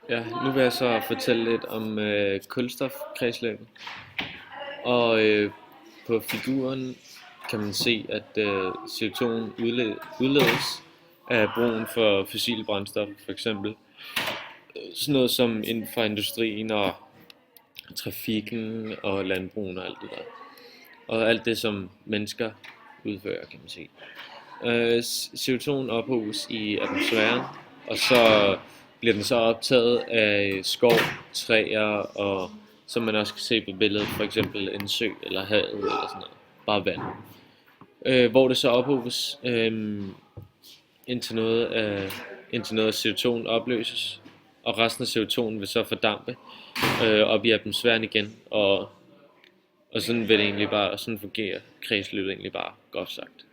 Ja, nu vil jeg så fortælle lidt om kulstofkredsløbet. Og på figuren kan man se, at CO2'en udledes af brugen for fossile brændstoffer, for eksempel sådan noget som inden for industrien og trafikken og landbrugen og alt det der. Og alt det, som mennesker udfører, kan man sige. CO2'en ophobes i atmosfæren, og så bliver den så optaget af skov, træer og som man også kan se på billedet, for eksempel en sø eller havet eller sådan noget. Bare vand. Hvor det så ophobes indtil noget af CO2'en opløses, og resten af CO2'en vil så fordampe op i atmosfæren igen, og sådan vil det egentlig bare, sådan fungerer kredsløbet egentlig bare, godt sagt.